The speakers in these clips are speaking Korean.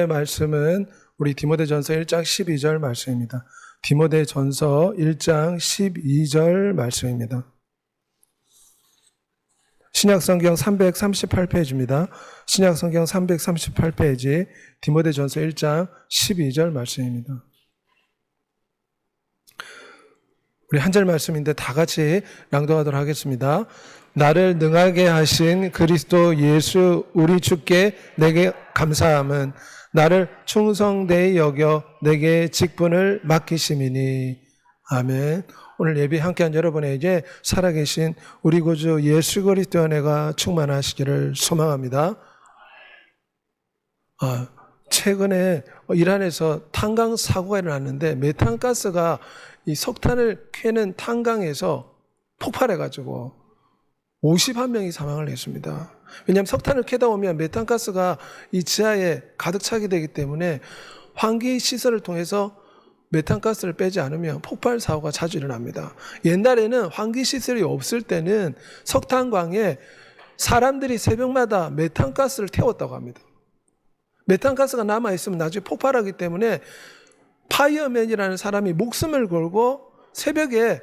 오늘의 말씀은 우리 디모데전서 1장 12절 말씀입니다. 디모데전서 1장 12절 말씀입니다. 신약성경 338페이지입니다. 신약성경 338페이지 디모데전서 1장 12절 말씀입니다. 우리 한 절 말씀인데 다 같이 낭독하도록 하겠습니다. 나를 능하게 하신 그리스도 예수 우리 주께 내게 감사함은 나를 충성되이 여겨 내게 직분을 맡기심이니. 아멘. 오늘 예배 함께한 여러분에게 살아계신 우리 구주 예수 그리스도 은혜가 충만하시기를 소망합니다. 최근에 이란에서 탄광 사고가 일어났는데 메탄가스가 이 석탄을 캐는 탄광에서 폭발해가지고 51명이 사망을 했습니다. 왜냐하면 석탄을 캐다 보면 메탄가스가 이 지하에 가득 차게 되기 때문에 환기 시설을 통해서 메탄가스를 빼지 않으면 폭발 사고가 자주 일어납니다. 옛날에는 환기 시설이 없을 때는 석탄광에 사람들이 새벽마다 메탄가스를 태웠다고 합니다. 메탄가스가 남아있으면 나중에 폭발하기 때문에 파이어맨이라는 사람이 목숨을 걸고 새벽에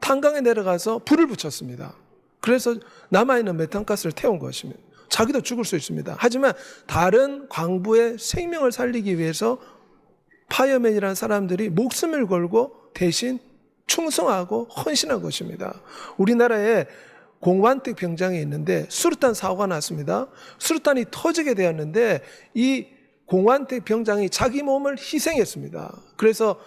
탄광에 내려가서 불을 붙였습니다. 그래서 남아있는 메탄가스를 태운 것입니다. 자기도 죽을 수 있습니다. 하지만 다른 광부의 생명을 살리기 위해서 파이어맨이라는 사람들이 목숨을 걸고 대신 충성하고 헌신한 것입니다. 우리나라에 공완택 병장이 있는데 수류탄 사고가 났습니다. 수류탄이 터지게 되었는데 이 공완택 병장이 자기 몸을 희생했습니다. 그래서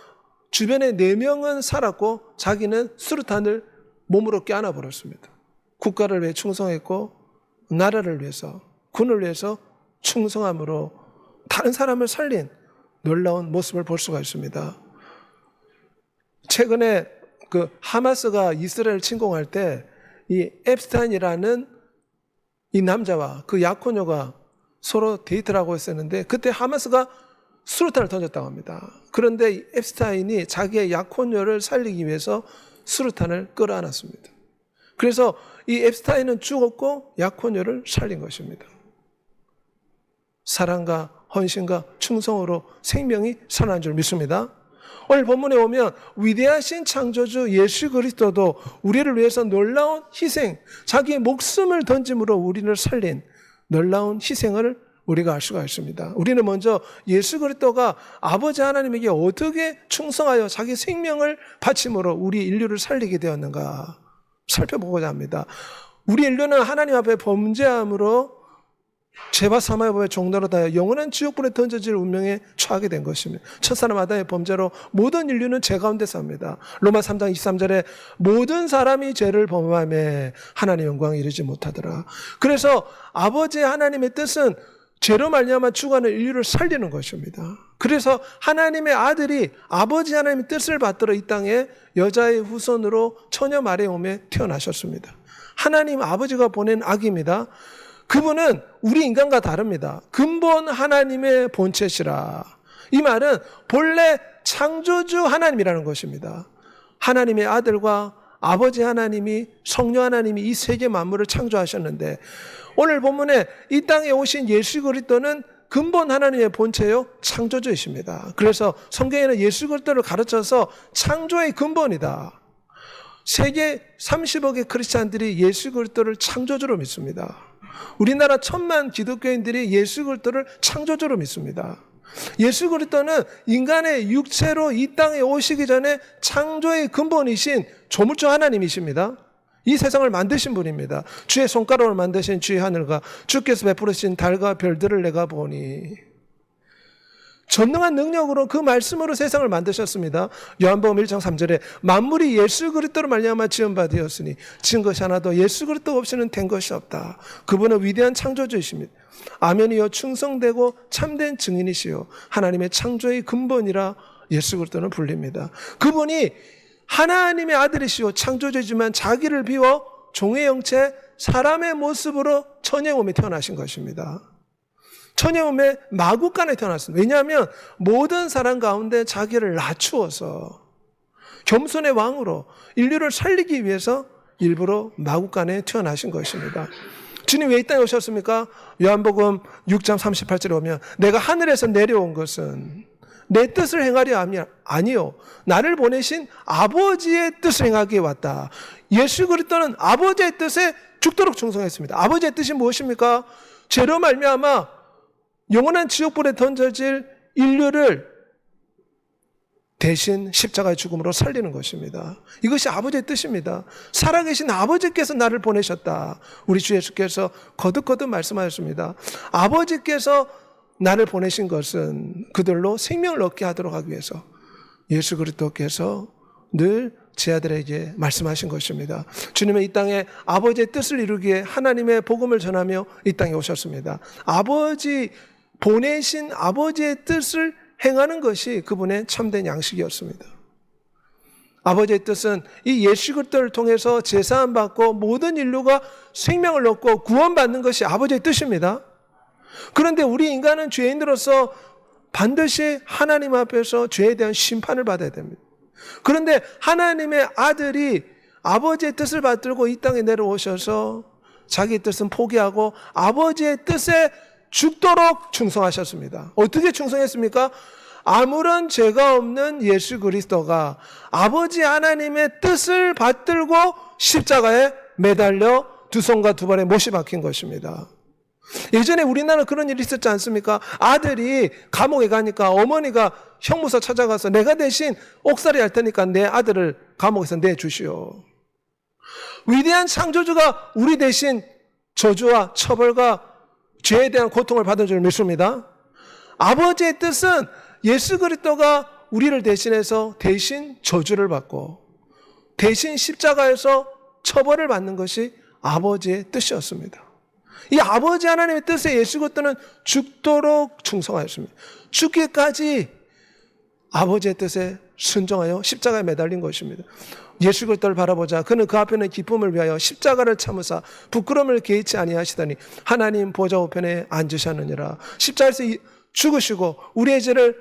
주변에 4명은 살았고 자기는 수류탄을 몸으로 껴안아 버렸습니다. 국가를 위해 충성했고 나라를 위해서 군을 위해서 충성함으로 다른 사람을 살린 놀라운 모습을 볼 수가 있습니다. 최근에 하마스가 이스라엘을 침공할 때 이 앱스타인이라는 이 남자와 그 약혼녀가 서로 데이트를 하고 있었는데 그때 하마스가 수류탄을 던졌다고 합니다. 그런데 이 앱스타인이 자기의 약혼녀를 살리기 위해서 수류탄을 끌어안았습니다. 그래서 이 앱스타인은 죽었고 약혼녀를 살린 것입니다. 사랑과 헌신과 충성으로 생명이 살아난 줄 믿습니다. 오늘 본문에 오면 위대하신 창조주 예수 그리스도도 우리를 위해서 놀라운 희생, 자기의 목숨을 던짐으로 우리를 살린 놀라운 희생을 우리가 알 수가 있습니다. 우리는 먼저 예수 그리스도가 아버지 하나님에게 어떻게 충성하여 자기 생명을 바침으로 우리 인류를 살리게 되었는가 살펴보고자 합니다. 우리 인류는 하나님 앞에 범죄함으로 죄와 사망의 법에 종로로 다여 영원한 지옥불에 던져질 운명에 처하게 된 것입니다. 첫사람 아담의 범죄로 모든 인류는 죄 가운데 삽니다. 로마 3장 23절에 모든 사람이 죄를 범함에 하나님의 영광에 이르지 못하더라. 그래서 아버지 하나님의 뜻은 죄로 말미암아 죽어가는 인류를 살리는 것입니다. 그래서 하나님의 아들이 아버지 하나님의 뜻을 받들어 이 땅에 여자의 후손으로 처녀 마리아의 몸에 태어나셨습니다. 하나님 아버지가 보낸 아기입니다. 그분은 우리 인간과 다릅니다. 근본 하나님의 본체시라. 이 말은 본래 창조주 하나님이라는 것입니다. 하나님의 아들과 아버지 하나님이 성령 하나님이 이 세계 만물을 창조하셨는데 오늘 본문에 이 땅에 오신 예수 그리스도는 근본 하나님의 본체요 창조주이십니다. 그래서 성경에는 예수 그리스도를 가르쳐서 창조의 근본이다. 세계 30억의 크리스찬들이 예수 그리스도를 창조주로 믿습니다. 우리나라 1000만 기독교인들이 예수 그리스도를 창조주로 믿습니다. 예수 그리스도는 인간의 육체로 이 땅에 오시기 전에 창조의 근본이신 조물주 하나님이십니다. 이 세상을 만드신 분입니다. 주의 손가락을 만드신 주의 하늘과 주께서 베푸르신 달과 별들을 내가 보니. 전능한 능력으로 그 말씀으로 세상을 만드셨습니다. 요한복음 1장 3절에 만물이 예수 그리스도로 말미암아 지은 바 되었으니 지은 것이 하나도 예수 그리스도 없이는 된 것이 없다. 그분은 위대한 창조주이십니다. 아멘이요 충성되고 참된 증인이시요 하나님의 창조의 근본이라 예수 그리스도는 불립니다. 그분이 하나님의 아들이시요 창조주이지만 자기를 비워 종의 형체 사람의 모습으로 처녀의 몸에 태어나신 것입니다. 처녀의 몸에 마구간에 태어났습니다. 왜냐하면 모든 사람 가운데 자기를 낮추어서 겸손의 왕으로 인류를 살리기 위해서 일부러 마구간에 태어나신 것입니다. 주님 왜 이 땅에 오셨습니까? 요한복음 6장 38절에 보면 내가 하늘에서 내려온 것은 내 뜻을 행하려 아니요 나를 보내신 아버지의 뜻을 행하기에 왔다. 예수 그리스도는 아버지의 뜻에 죽도록 충성했습니다. 아버지의 뜻이 무엇입니까? 죄로 말미암아 영원한 지옥불에 던져질 인류를 대신 십자가의 죽음으로 살리는 것입니다. 이것이 아버지의 뜻입니다. 살아계신 아버지께서 나를 보내셨다. 우리 주 예수께서 거듭거듭 말씀하셨습니다. 아버지께서 나를 보내신 것은 그들로 생명을 얻게 하도록 하기 위해서 예수 그리스도께서 늘 제 아들에게 말씀하신 것입니다. 주님은 이 땅에 아버지의 뜻을 이루기에 하나님의 복음을 전하며 이 땅에 오셨습니다. 보내신 아버지의 뜻을 행하는 것이 그분의 참된 양식이었습니다. 아버지의 뜻은 이 예수 그리스도를 통해서 제사함 받고 모든 인류가 생명을 얻고 구원받는 것이 아버지의 뜻입니다. 그런데 우리 인간은 죄인으로서 반드시 하나님 앞에서 죄에 대한 심판을 받아야 됩니다. 그런데 하나님의 아들이 아버지의 뜻을 받들고 이 땅에 내려오셔서 자기 뜻은 포기하고 아버지의 뜻에 죽도록 충성하셨습니다. 어떻게 충성했습니까? 아무런 죄가 없는 예수 그리스도가 아버지 하나님의 뜻을 받들고 십자가에 매달려 두 손과 두 발에 못이 박힌 것입니다. 예전에 우리나라는 그런 일이 있었지 않습니까? 아들이 감옥에 가니까 어머니가 형무소 찾아가서 내가 대신 옥살이 할 테니까 내 아들을 감옥에서 내주시오. 위대한 창조주가 우리 대신 저주와 처벌과 죄에 대한 고통을 받은 줄 믿습니다. 아버지의 뜻은 예수 그리스도가 우리를 대신해서 대신 저주를 받고 대신 십자가에서 처벌을 받는 것이 아버지의 뜻이었습니다. 이 아버지 하나님의 뜻에 예수 그리스도는 죽도록 충성하였습니다. 죽기까지 아버지의 뜻에 순종하여 십자가에 매달린 것입니다. 예수 그리스도를 바라보자. 그는 그 앞에는 기쁨을 위하여 십자가를 참으사 부끄러움을 개의치 아니하시더니 하나님 보좌 우편에 앉으셨느니라. 십자가에서 죽으시고 우리의 죄를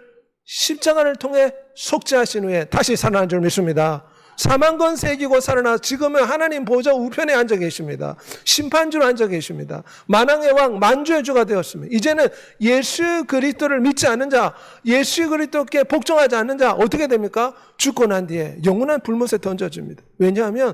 십자가를 통해 속죄하신 후에 다시 살아난 줄 믿습니다. 사망권세 이기고 살아나 지금은 하나님 보좌 우편에 앉아 계십니다. 심판주로 앉아 계십니다. 만왕의 왕 만주의 주가 되었습니다. 이제는 예수 그리스도를 믿지 않는 자, 예수 그리스도께 복종하지 않는 자 어떻게 됩니까? 죽고 난 뒤에 영원한 불못에 던져집니다. 왜냐하면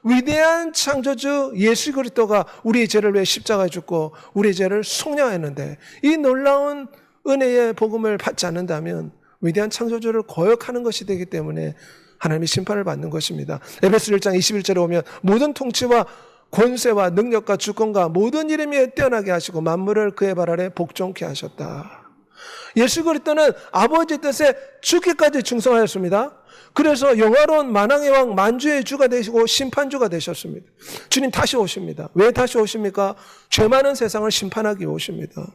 위대한 창조주 예수 그리스도가 우리의 죄를 위해 십자가에 죽고 우리의 죄를 속량했는데 이 놀라운 은혜의 복음을 받지 않는다면 위대한 창조주를 거역하는 것이 되기 때문에 하나님이 심판을 받는 것입니다. 에베소 1장 21절에 오면 모든 통치와 권세와 능력과 주권과 모든 이름이 뛰어나게 하시고 만물을 그의 발 아래 복종케 하셨다. 예수 그리스도는 아버지 뜻에 죽기까지 충성하였습니다. 그래서 영화로운 만왕의 왕 만주의 주가 되시고 심판주가 되셨습니다. 주님 다시 오십니다. 왜 다시 오십니까? 죄 많은 세상을 심판하기 오십니다.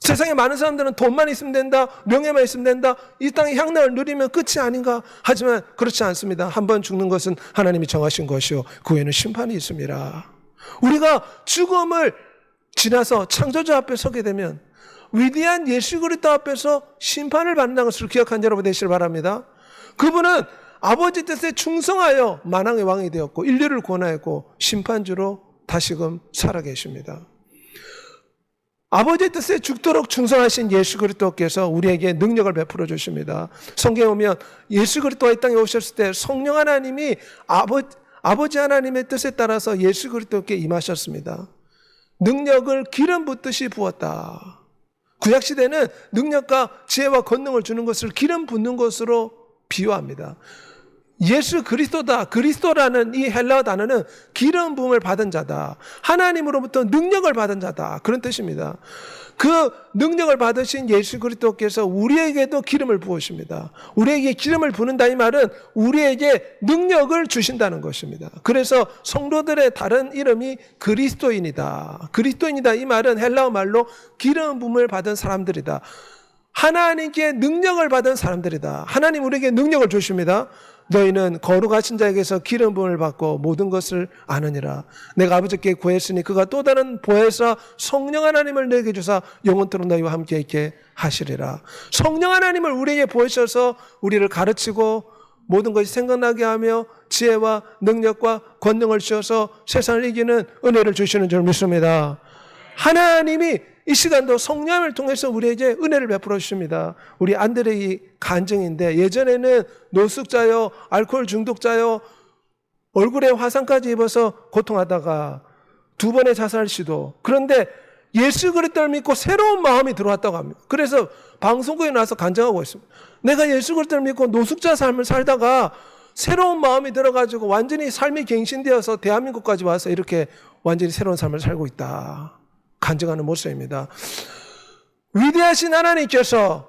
세상에 많은 사람들은 돈만 있으면 된다, 명예만 있으면 된다, 이 땅의 향락을 누리면 끝이 아닌가. 하지만 그렇지 않습니다. 한 번 죽는 것은 하나님이 정하신 것이요 그 후에는 심판이 있습니다. 우리가 죽음을 지나서 창조주 앞에 서게 되면 위대한 예수 그리스도 앞에서 심판을 받는다는 것을 기억한 여러분 되시길 바랍니다. 그분은 아버지 뜻에 충성하여 만왕의 왕이 되었고 인류를 구원하였고 심판주로 다시금 살아계십니다. 아버지의 뜻에 죽도록 충성하신 예수 그리스도께서 우리에게 능력을 베풀어 주십니다. 성경에 보면 예수 그리스도가 이 땅에 오셨을 때 성령 하나님이 아버지 하나님의 뜻에 따라서 예수 그리스도께 임하셨습니다. 능력을 기름 붓듯이 부었다. 구약시대는 능력과 지혜와 권능을 주는 것을 기름 붓는 것으로 비유합니다. 예수 그리스도다. 그리스도라는 이 헬라어 단어는 기름 부음을 받은 자다. 하나님으로부터 능력을 받은 자다. 그런 뜻입니다. 그 능력을 받으신 예수 그리스도께서 우리에게도 기름을 부으십니다. 우리에게 기름을 부는다 이 말은 우리에게 능력을 주신다는 것입니다. 그래서 성도들의 다른 이름이 그리스도인이다. 그리스도인이다 이 말은 헬라어 말로 기름 부음을 받은 사람들이다. 하나님께 능력을 받은 사람들이다. 하나님 우리에게 능력을 주십니다. 너희는 거룩하신 자에게서 기름 부음을 받고 모든 것을 아느니라. 내가 아버지께 구했으니 그가 또 다른 보혜사 성령 하나님을 내게 주사 영원토록 너희와 함께 있게 하시리라. 성령 하나님을 우리에게 보이셔서 우리를 가르치고 모든 것이 생각나게 하며 지혜와 능력과 권능을 주셔서 세상을 이기는 은혜를 주시는 줄 믿습니다. 하나님이 이 시간도 성령을 통해서 우리에게 은혜를 베풀어 주십니다. 우리 안드레이 간증인데 예전에는 노숙자요, 알코올 중독자요, 얼굴에 화상까지 입어서 고통하다가 2번의 자살 시도. 그런데 예수 그리스도를 믿고 새로운 마음이 들어왔다고 합니다. 그래서 방송국에 나와서 간증하고 있습니다. 내가 예수 그리스도를 믿고 노숙자 삶을 살다가 새로운 마음이 들어가지고 완전히 삶이 갱신되어서 대한민국까지 와서 이렇게 완전히 새로운 삶을 살고 있다. 간증하는 모습입니다. 위대하신 하나님께서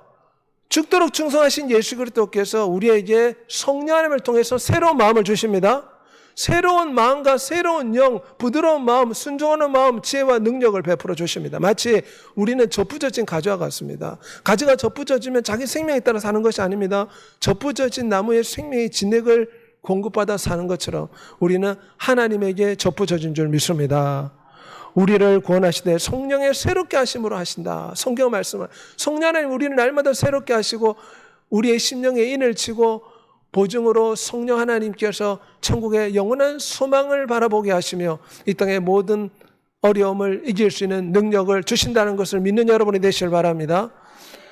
죽도록 충성하신 예수 그리스도께서 우리에게 성령 하나님을 통해서 새로운 마음을 주십니다. 새로운 마음과 새로운 영, 부드러운 마음, 순종하는 마음, 지혜와 능력을 베풀어 주십니다. 마치 우리는 젖부져진 가지와 같습니다. 가지가 젖부져지면 자기 생명에 따라 사는 것이 아닙니다. 젖부져진 나무의 생명의 진액을 공급받아 사는 것처럼 우리는 하나님에게 젖부져진 줄 믿습니다. 우리를 구원하시되 성령의 새롭게 하심으로 하신다. 성경 말씀은 성령 하나님 우리는 날마다 새롭게 하시고 우리의 심령에 인을 치고 보증으로 성령 하나님께서 천국의 영원한 소망을 바라보게 하시며 이 땅의 모든 어려움을 이길 수 있는 능력을 주신다는 것을 믿는 여러분이 되시길 바랍니다.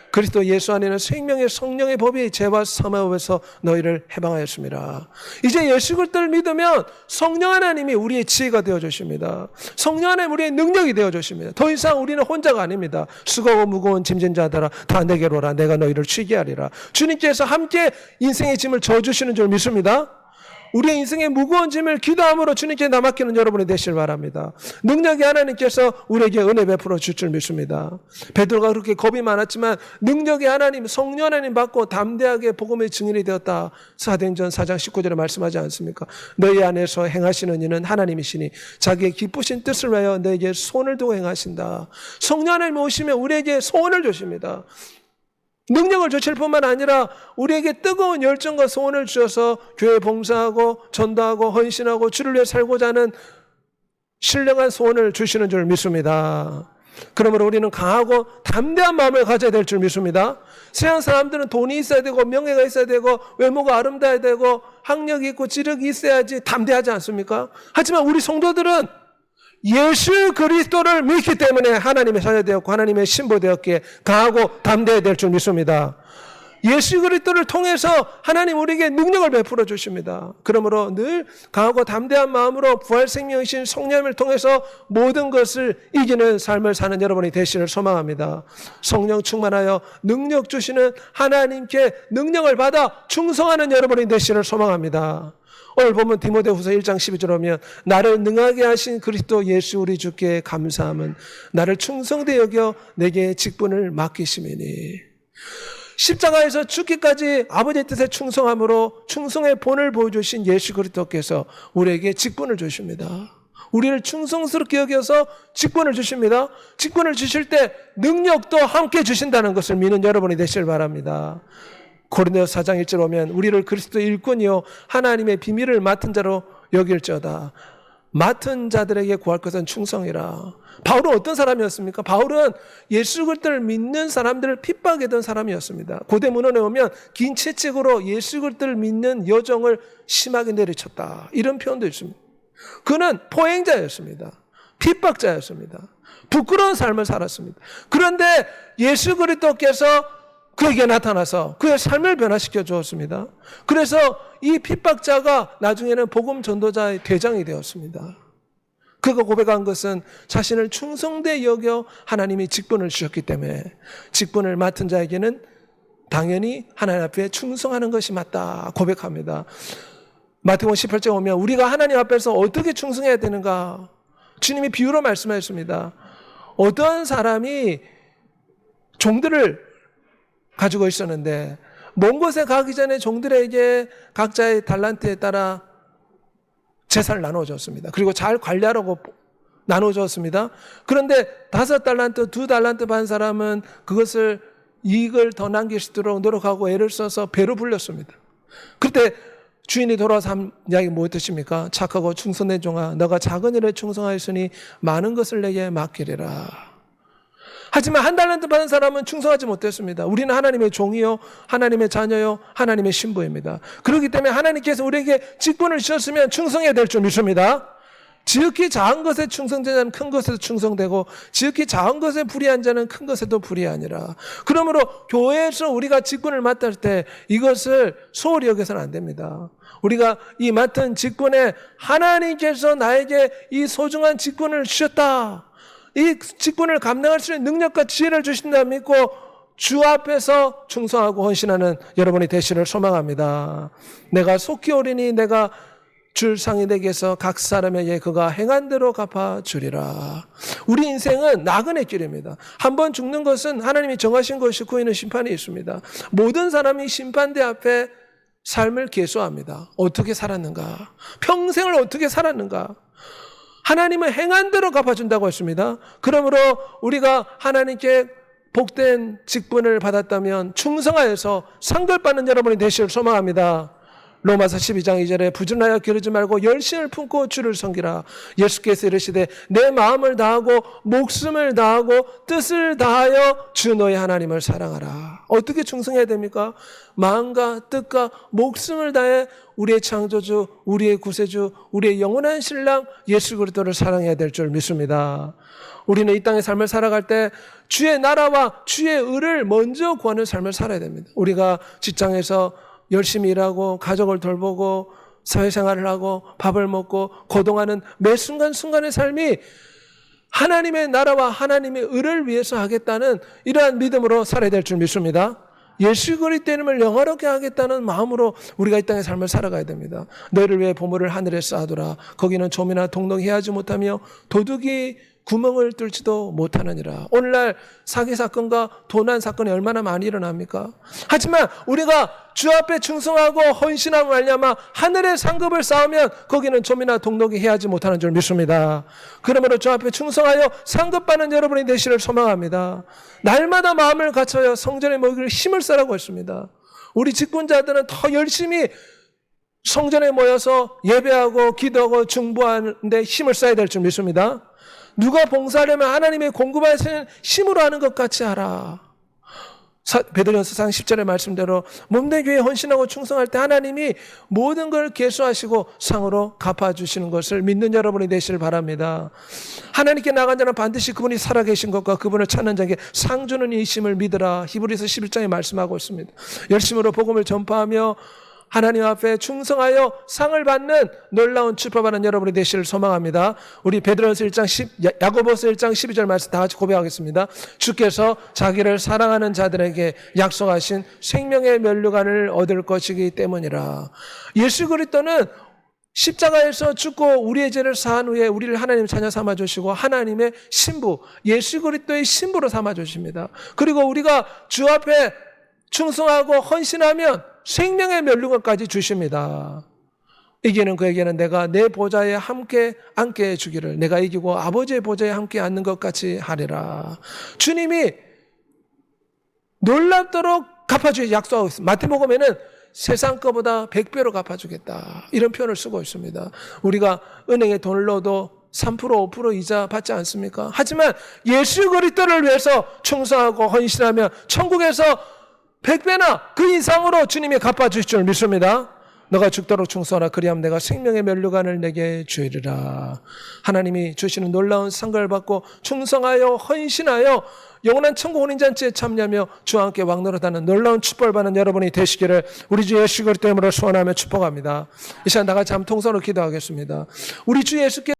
그리스도 예수 안에는 생명의 성령의 법이 죄와 사망에서 너희를 해방하였습니다. 이제 예수 그리스도를 믿으면 성령 하나님이 우리의 지혜가 되어 주십니다. 성령 하나님 우리의 능력이 되어 주십니다. 더 이상 우리는 혼자가 아닙니다. 수고하고 무거운 짐진 자들아 다 내게로 오라. 내가 너희를 쉬게 하리라. 주님께서 함께 인생의 짐을 져주시는 줄 믿습니다. 우리의 인생의 무거운 짐을 기도함으로 주님께 맡기는 여러분이 되시길 바랍니다. 능력이 하나님께서 우리에게 은혜 베풀어 줄 줄 믿습니다. 베드로가 그렇게 겁이 많았지만 능력이 하나님, 성령 하나님 받고 담대하게 복음의 증인이 되었다. 사도행전 4장 19절에 말씀하지 않습니까? 너희 안에서 행하시는 이는 하나님이시니 자기의 기쁘신 뜻을 위하여 너에게 손을 두고 행하신다. 성령 하나님 오시면 우리에게 소원을 주십니다. 능력을 주실 뿐만 아니라 우리에게 뜨거운 열정과 소원을 주셔서 교회 봉사하고 전도하고 헌신하고 주를 위해 살고자 하는 신령한 소원을 주시는 줄 믿습니다. 그러므로 우리는 강하고 담대한 마음을 가져야 될 줄 믿습니다. 세상 사람들은 돈이 있어야 되고 명예가 있어야 되고 외모가 아름다워야 되고 학력이 있고 지력이 있어야지 담대하지 않습니까? 하지만 우리 성도들은 예수 그리스도를 믿기 때문에 하나님의 자녀되었고 하나님의 신부되었기에 강하고 담대해야 될 줄 믿습니다. 예수 그리스도를 통해서 하나님 우리에게 능력을 베풀어 주십니다. 그러므로 늘 강하고 담대한 마음으로 부활 생명이신 성령을 통해서 모든 것을 이기는 삶을 사는 여러분이 되시기를 소망합니다. 성령 충만하여 능력 주시는 하나님께 능력을 받아 충성하는 여러분이 되시기를 소망합니다. 오늘 보면 디모데후서 1장 12절 보면 나를 능하게 하신 그리스도 예수 우리 주께 감사함은 나를 충성되 여겨 내게 직분을 맡기심이니. 십자가에서 죽기까지 아버지의 뜻에 충성함으로 충성의 본을 보여주신 예수 그리스도께서 우리에게 직분을 주십니다. 우리를 충성스럽게 여겨서 직분을 주십니다. 직분을 주실 때 능력도 함께 주신다는 것을 믿는 여러분이 되시길 바랍니다. 고린도서 4장 1절 보면 우리를 그리스도의 일꾼이요 하나님의 비밀을 맡은 자로 여길지어다. 맡은 자들에게 구할 것은 충성이라. 바울은 어떤 사람이었습니까? 바울은 예수 그리스도를 믿는 사람들을 핍박했던 사람이었습니다. 고대 문헌에 보면 긴 채찍으로 예수 그리스도를 믿는 여정을 심하게 내리쳤다. 이런 표현도 있습니다. 그는 포행자였습니다. 핍박자였습니다. 부끄러운 삶을 살았습니다. 그런데 예수 그리스도께서 그에게 나타나서 그의 삶을 변화시켜 주었습니다. 그래서 이 핍박자가 나중에는 복음 전도자의 대장이 되었습니다. 그가 고백한 것은 자신을 충성되 여겨 하나님이 직분을 주셨기 때문에 직분을 맡은 자에게는 당연히 하나님 앞에 충성하는 것이 맞다 고백합니다. 마태복음 18장에 오면 우리가 하나님 앞에서 어떻게 충성해야 되는가 주님이 비유로 말씀하셨습니다. 어떤 사람이 종들을 가지고 있었는데 먼 곳에 가기 전에 종들에게 각자의 달란트에 따라 재산을 나눠줬습니다. 그리고 잘 관리하라고 나눠줬습니다. 그런데 5달란트, 2달란트 받은 사람은 그것을 이익을 더 남길 수 있도록 노력하고 애를 써서 배로 불렸습니다. 그때 주인이 돌아와서 한 이야기 뭐 뜻입니까? 착하고 충성된 종아, 너가 작은 일에 충성하였으니 많은 것을 내게 맡기리라. 하지만 한 달란트 받은 사람은 충성하지 못했습니다. 우리는 하나님의 종이요, 하나님의 자녀요, 하나님의 신부입니다. 그렇기 때문에 하나님께서 우리에게 직분을 주셨으면 충성해야 될 줄 믿습니다. 지극히 작은 것에 충성된 자는 큰 것에도 충성되고 지극히 작은 것에 불의한 자는 큰 것에도 불의하니라. 그러므로 교회에서 우리가 직분을 맡을 때 이것을 소홀히 여겨서는 안 됩니다. 우리가 이 맡은 직분에 하나님께서 나에게 이 소중한 직분을 주셨다, 이 직분을 감당할 수 있는 능력과 지혜를 주신다 믿고 주 앞에서 충성하고 헌신하는 여러분이 되시를 소망합니다. 내가 속히 오리니 내가 줄 상이 되게서 각 사람에게 그가 행한 대로 갚아주리라. 우리 인생은 나그네 길입니다. 한번 죽는 것은 하나님이 정하신 것이고 이는 심판이 있습니다. 모든 사람이 심판대 앞에 삶을 계수합니다. 어떻게 살았는가? 평생을 어떻게 살았는가? 하나님은 행한 대로 갚아준다고 했습니다. 그러므로 우리가 하나님께 복된 직분을 받았다면 충성하여서 상급 받는 여러분이 되시길 소망합니다. 로마서 12장 2절에 부지런하여 게으르지 말고 열심을 품고 주를 섬기라. 예수께서 이르시되 내 마음을 다하고 목숨을 다하고 뜻을 다하여 주 너의 하나님을 사랑하라. 어떻게 충성해야 됩니까? 마음과 뜻과 목숨을 다해 우리의 창조주, 우리의 구세주, 우리의 영원한 신랑 예수 그리스도를 사랑해야 될 줄 믿습니다. 우리는 이 땅의 삶을 살아갈 때 주의 나라와 주의 의를 먼저 구하는 삶을 살아야 됩니다. 우리가 직장에서 열심히 일하고 가족을 돌보고 사회생활을 하고 밥을 먹고 거동하는 매 순간순간의 삶이 하나님의 나라와 하나님의 의를 위해서 하겠다는 이러한 믿음으로 살아야 될 줄 믿습니다. 예수 그리스도의 이름을 영화롭게 하겠다는 마음으로 우리가 이 땅의 삶을 살아가야 됩니다. 너희를 위해 보물을 하늘에 쌓아두라. 거기는 좀이나 동동이 해하지 못하며 도둑이 구멍을 뚫지도 못하느니라. 오늘날 사기 사건과 도난 사건이 얼마나 많이 일어납니까? 하지만 우리가 주 앞에 충성하고 헌신함을 말미암아 하늘의 상급을 쌓으면 거기는 좀이나 동독이 해하지 못하는 줄 믿습니다. 그러므로 주 앞에 충성하여 상급받는 여러분이 되시를 소망합니다. 날마다 마음을 갖춰야 성전에 모이기를 힘을 쓰라고 했습니다. 우리 직분자들은 더 열심히 성전에 모여서 예배하고 기도하고 중보하는데 힘을 써야 될 줄 믿습니다. 누가 봉사하려면 하나님의 공급하시는 힘으로 하는 것 같이 하라. 베드로전서 4장 10절의 말씀대로 몸된 교회에 헌신하고 충성할 때 하나님이 모든 걸 계수하시고 상으로 갚아주시는 것을 믿는 여러분이 되시길 바랍니다. 하나님께 나간 자는 반드시 그분이 살아계신 것과 그분을 찾는 자에게 상 주는 이심을 믿으라. 히브리서 11장에 말씀하고 있습니다. 열심으로 복음을 전파하며 하나님 앞에 충성하여 상을 받는 놀라운 축복받는 여러분이 되시를 소망합니다. 우리 베드로전서 1장 야고보서 1장 12절 말씀 다 같이 고백하겠습니다. 주께서 자기를 사랑하는 자들에게 약속하신 생명의 면류관을 얻을 것이기 때문이라. 예수 그리스도는 십자가에서 죽고 우리의 죄를 사한 후에 우리를 하나님 자녀 삼아주시고 하나님의 신부, 예수 그리스도의 신부로 삼아주십니다. 그리고 우리가 주 앞에 충성하고 헌신하면 생명의 면류관까지 주십니다. 이기는 그에게는 내가 내 보좌에 함께 앉게 해주기를, 내가 이기고 아버지의 보좌에 함께 앉는 것 같이 하리라. 주님이 놀랍도록 갚아주기 약속하고 있습니다. 마태복음에는 세상 것보다 100배로 갚아주겠다, 이런 표현을 쓰고 있습니다. 우리가 은행에 돈을 넣어도 3% 5% 이자 받지 않습니까? 하지만 예수 그리스도를 위해서 충성하고 헌신하면 천국에서 100배나 그 이상으로 주님이 갚아주실 줄 믿습니다. 너가 죽도록 충성하라. 그리하면 내가 생명의 면류관을 내게 주리라. 하나님이 주시는 놀라운 상급을 받고 충성하여 헌신하여 영원한 천국 혼인잔치에 참여하며 주와 함께 왕노릇하는 놀라운 축복을 받는 여러분이 되시기를 우리 주 예수 그리스도 이름으로 소원하며 축복합니다. 이 시간 다 같이 한번 통성으로 기도하겠습니다. 우리 주 예수께